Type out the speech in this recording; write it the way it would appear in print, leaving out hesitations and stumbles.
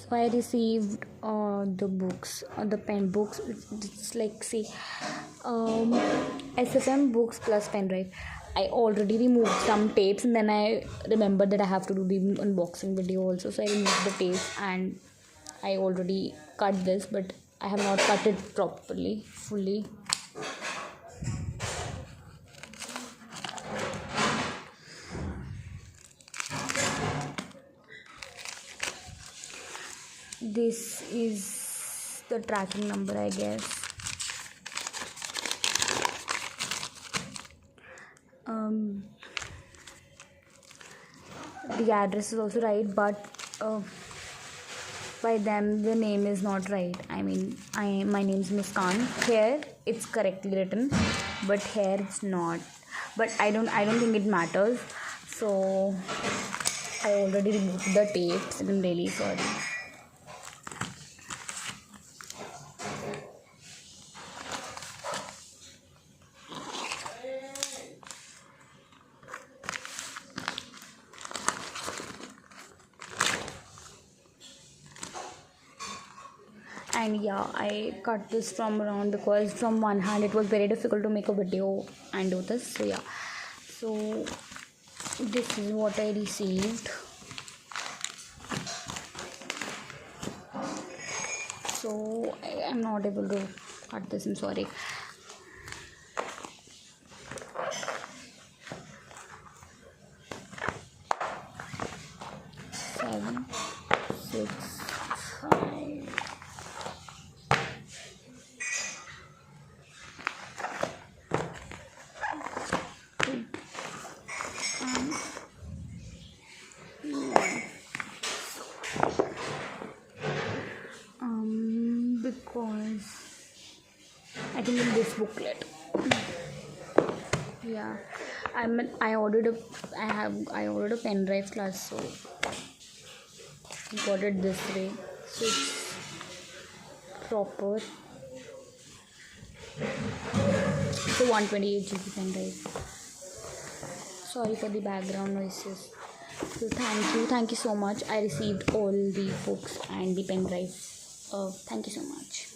So I received the books, the pen books. It's like, see, SFM books plus pen drive. I already removed some tapes, and then I remembered that I have to do the unboxing video also. So I removed the tapes, and I already cut this, but I have not cut it properly, fully. This is the tracking number, I guess. The address is also right, but by them the name is not right. I mean, my name is Muskan. Here it's correctly written, but here it's not. But I don't think it matters. So I already removed the tapes, and I'm really sorry. And yeah, I cut this from around because from one hand it was very difficult to make a video and do this. So yeah, so this is what I received. So I'm not able to cut this, I'm sorry. Seven, 6, 5. Because I think in this booklet, yeah, I ordered a pen drive class, so got it this way, so it's proper. So 128 GB pen drive. Sorry for the background noises. So thank you so much. I received all the books and the pen drive. Thank you so much.